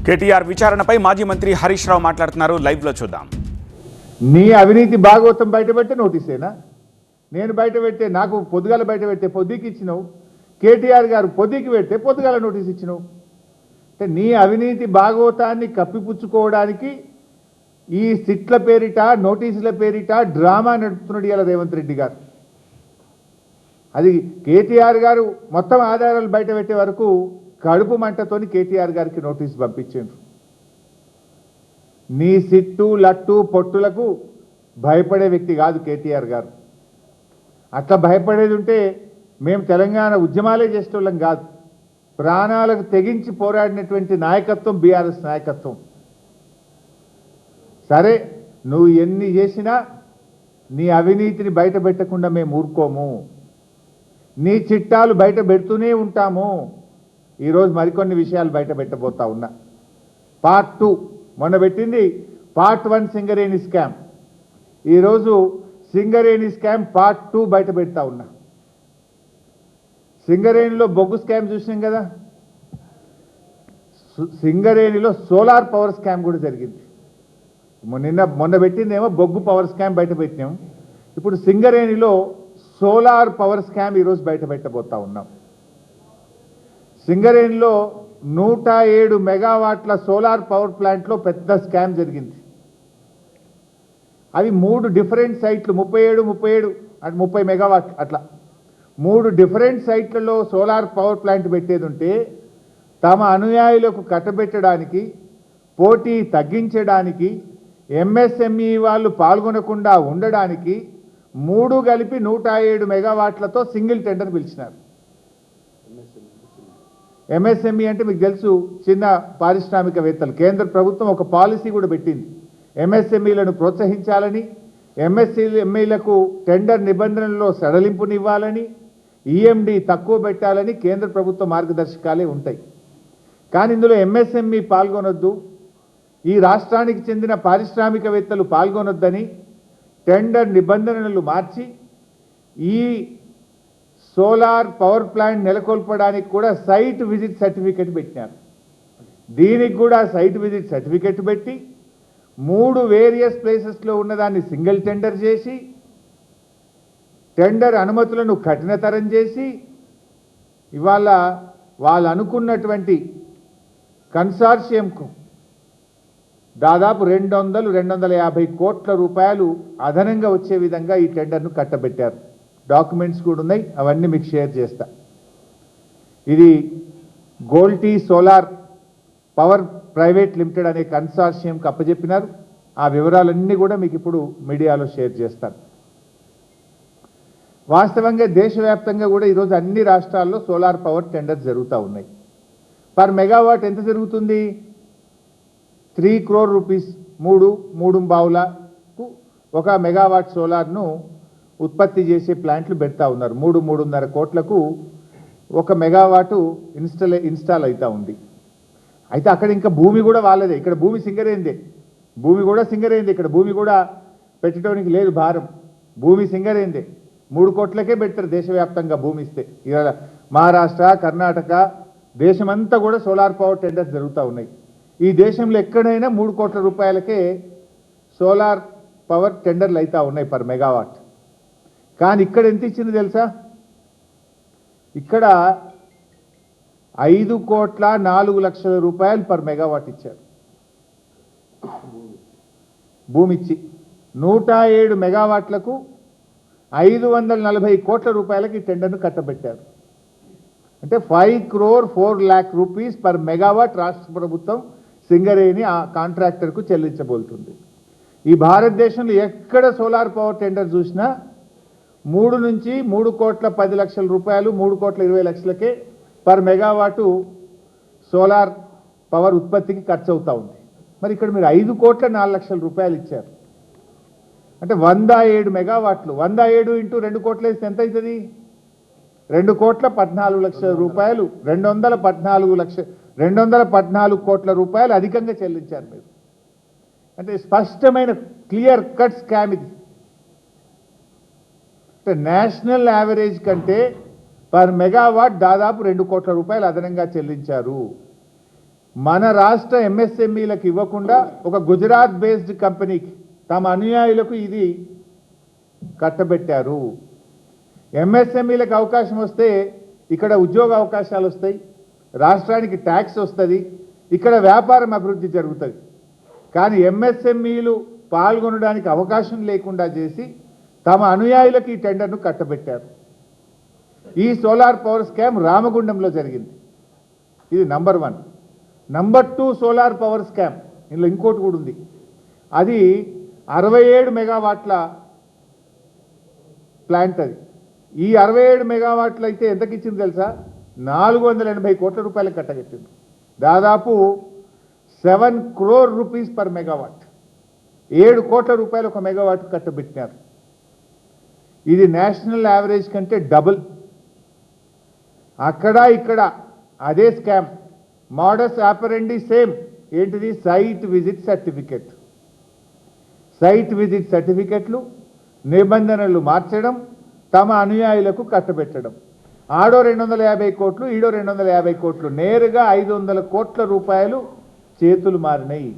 కేటీఆర్ విచారణపై మాజీ మంత్రి హరీష్ రావు మాట్లాడుతున్నారు. లైవ్ లో చూద్దాం. నీ అవినీతి భాగవతం బయటపెట్టే నోటీసేనా? నేను బయటపెట్టే, నాకు పొద్దుగాల బయటపెట్టే పొద్దుకి ఇచ్చినావు, కేటీఆర్ గారు పొద్దుకి పెడితే పొద్దుగాల నోటీస్ ఇచ్చినావు. అంటే నీ అవినీతి భాగవతాన్ని కప్పిపుచ్చుకోవడానికి ఈ సిట్ల పేరిట, నోటీసుల పేరిట డ్రామా నడుపుతున్నాడు ఇలా రేవంత్ రెడ్డి గారు. అది కేటీఆర్ గారు మొత్తం ఆధారాలు బయట పెట్టే వరకు కడుపు మంటతోని కేటీఆర్ గారికి నోటీసు పంపించారు. నీ సిట్టు, లట్టు, పొట్టులకు భయపడే వ్యక్తి కాదు కేటీఆర్ గారు. అట్లా భయపడేది ఉంటే మేము తెలంగాణ ఉద్యమాలే చేసేటోళ్ళం కాదు. ప్రాణాలకు తెగించి పోరాడినటువంటి నాయకత్వం బీఆర్ఎస్ నాయకత్వం. సరే, నువ్వు ఎన్ని చేసినా నీ అవినీతిని బయట పెట్టకుండా మేము ఊరుకోము. నీ చిట్టాలు బయట పెడుతూనే ఉంటాము. ఈరోజు మరికొన్ని విషయాలు బయట పెట్టబోతా ఉన్నా. పార్ట్ 2 మొన్న పెట్టింది, పార్ట్ 1 సింగరేణి స్కామ్. ఈరోజు సింగరేణి స్కామ్ పార్ట్ 2 బయట పెడతా ఉన్నా. సింగరేణిలో బొగ్గు స్కామ్ చూసినాం కదా, సింగరేణిలో సోలార్ పవర్ స్కామ్ కూడా జరిగింది. మొన్న పెట్టిందేమో బొగ్గు పవర్ స్కామ్ బయట పెట్టినాం. ఇప్పుడు సింగరేణిలో సోలార్ పవర్ స్కామ్ ఈరోజు బయట పెట్టబోతా ఉన్నాం. సింగరేణిలో 107 మెగావాట్ల సోలార్ పవర్ ప్లాంట్లో పెద్ద స్కామ్ జరిగింది. అవి 3 డిఫరెంట్ సైట్లు, 37 అంటే 30 మెగావాట్, అట్లా 3 డిఫరెంట్ సైట్లలో సోలార్ పవర్ ప్లాంట్ పెట్టేది ఉంటే తమ అనుయాయులకు కట్టబెట్టడానికి, పోటీ తగ్గించడానికి, ఎంఎస్ఎంఈ వాళ్ళు పాల్గొనకుండా ఉండడానికి 3 కలిపి 107 మెగావాట్లతో సింగిల్ టెండర్ పిలిచినారు. ఎంఎస్ఎంఈ అంటే మీకు తెలుసు, చిన్న పారిశ్రామికవేత్తలు. కేంద్ర ప్రభుత్వం ఒక పాలసీ కూడా పెట్టింది, ఎంఎస్ఎంఈలను ప్రోత్సహించాలని, ఎంఎస్ఎంఈలకు టెండర్ నిబంధనల్లో సడలింపునివ్వాలని, ఈఎండి తక్కువ పెట్టాలని కేంద్ర ప్రభుత్వ మార్గదర్శకాలే ఉంటాయి. కానీ ఇందులో ఎంఎస్ఎంఈ పాల్గొనొద్దు, ఈ రాష్ట్రానికి చెందిన పారిశ్రామికవేత్తలు పాల్గొనొద్దని టెండర్ నిబంధనలు మార్చి ఈ సోలార్ పవర్ ప్లాంట్ నెలకొల్పడానికి కూడా సైట్ విజిట్ సర్టిఫికెట్ పెట్టినారు. దీనికి కూడా సైట్ విజిట్ సర్టిఫికెట్ పెట్టి 3 వేరియస్ ప్లేసెస్లో ఉన్నదాన్ని సింగిల్ టెండర్ చేసి, టెండర్ అనుమతులను కఠినతరం చేసి, ఇవాళ వాళ్ళు అనుకున్నటువంటి కన్సార్షియంకు దాదాపు 200-250 కోట్ల రూపాయలు అదనంగా వచ్చే విధంగా ఈ టెండర్ను కట్టబెట్టారు. డాక్యుమెంట్స్ కూడా ఉన్నాయి, అవన్నీ మీకు షేర్ చేస్తా. ఇది గోల్టీ సోలార్ పవర్ ప్రైవేట్ లిమిటెడ్ అనే కన్సార్షియంకి అప్పచెప్పినారు. ఆ వివరాలన్నీ కూడా మీకు ఇప్పుడు మీడియాలో షేర్ చేస్తాను. వాస్తవంగా దేశవ్యాప్తంగా కూడా ఈరోజు అన్ని రాష్ట్రాల్లో సోలార్ పవర్ టెండర్ జరుగుతూ ఉన్నాయి. పర్ మెగావాట్ ఎంత జరుగుతుంది? 3 crore రూపీస్, 3.5 ఒక మెగావాట్ సోలార్ను ఉత్పత్తి చేసే ప్లాంట్లు పెడతా ఉన్నారు. 3-3.5 కోట్లకు ఒక మెగావాటు ఇన్స్టాల్ అవుతా ఉంది. అయితే అక్కడ ఇంకా భూమి కూడా వాళ్ళదే, ఇక్కడ భూమి సింగరేందే, భూమి కూడా సింగరేందే, ఇక్కడ భూమి కూడా పెట్టడానికి లేదు భారం, భూమి సింగరేందే. 3 కోట్లకే పెడతారు దేశవ్యాప్తంగా భూమి ఇస్తే. ఇవాళ మహారాష్ట్ర, కర్ణాటక, దేశమంతా కూడా సోలార్ పవర్ టెండర్స్ జరుగుతూ ఉన్నాయి. ఈ దేశంలో ఎక్కడైనా 3 కోట్ల రూపాయలకే సోలార్ పవర్ టెండర్లు అవుతా ఉన్నాయి పర్ మెగావాట్. కానీ ఇక్కడ ఎంత ఇచ్చింది తెలుసా? ఇక్కడ 5,04,00,000 రూపాయలు పర్ మెగావాట్ ఇచ్చారు భూమి ఇచ్చి. 107 మెగావాట్లకు 540 కోట్ల రూపాయలకి ఈ టెండర్ను కట్టబెట్టారు. అంటే 5,04,00,000 రూపీస్ పర్ మెగావాట్ రాష్ట్ర ప్రభుత్వం సింగరేణి ఆ కాంట్రాక్టర్కు చెల్లించబోతుంది. ఈ భారతదేశంలో ఎక్కడ సోలార్ పవర్ టెండర్ చూసినా 3 నుంచి 3,10,00,000 రూపాయలు, 3,20,00,000కే పర్ మెగావాటు సోలార్ పవర్ ఉత్పత్తికి ఖర్చు అవుతూ ఉంది. మరి ఇక్కడ మీరు 5,04,00,000 రూపాయలు ఇచ్చారు. అంటే 107 మెగావాట్లు, 107 ఇంటూ 2 కోట్లు వేస్తే ఎంత అవుతుంది? 2,14,00,000 రూపాయలు, 214 కోట్ల రూపాయలు అధికంగా చెల్లించారు మీరు. అంటే స్పష్టమైన క్లియర్ కట్ స్కామ్ ఇది. అంటే నేషనల్ యావరేజ్ కంటే పర్ మెగావాట్ దాదాపు 2 కోట్ల రూపాయలు అదనంగా చెల్లించారు. మన రాష్ట్ర ఎంఎస్ఎంఈలకు ఇవ్వకుండా ఒక గుజరాత్ బేస్డ్ కంపెనీకి తమ అనుయాయులకు ఇది కట్టబెట్టారు. ఎంఎస్ఎంఈలకు అవకాశం వస్తే ఇక్కడ ఉద్యోగ అవకాశాలు వస్తాయి, రాష్ట్రానికి ట్యాక్స్ వస్తుంది, ఇక్కడ వ్యాపారం అభివృద్ధి జరుగుతుంది. కానీ ఎంఎస్ఎంఈలు పాల్గొనడానికి అవకాశం లేకుండా చేసి తమ అనుయాయులకు ఈ టెండర్ను కట్టబెట్టారు. ఈ సోలార్ పవర్ స్కామ్ రామగుండంలో జరిగింది. ఇది number 1. Number 2 solar power scam, ఇందులో ఇంకోటి కూడా ఉంది. అది 67 మెగావాట్ల ప్లాంట్. అది ఈ 67 మెగావాట్లు అయితే ఎంతకి ఇచ్చింది తెలుసా? 480 కోట్ల రూపాయలకు కట్టగట్టింది. దాదాపు 7 crore rupees పర్ మెగావాట్, 7 కోట్ల రూపాయలు ఒక మెగావాట్ కట్టబెట్టినారు. ఇది నేషనల్ యావరేజ్ కంటే డబుల్. అక్కడ ఇక్కడ అదే స్కామ్, మోడస్ ఆపరెండి సేమ్. ఏంటిది? Site visit certificate. Site visit సర్టిఫికెట్లు నిబంధనలు మార్చడం, తమ అనుయాయులకు కట్టబెట్టడం. ఆడో 250 కోట్లు, ఈడో 250 కోట్లు, నేరుగా 500 కోట్ల రూపాయలు చేతులు మారినాయి.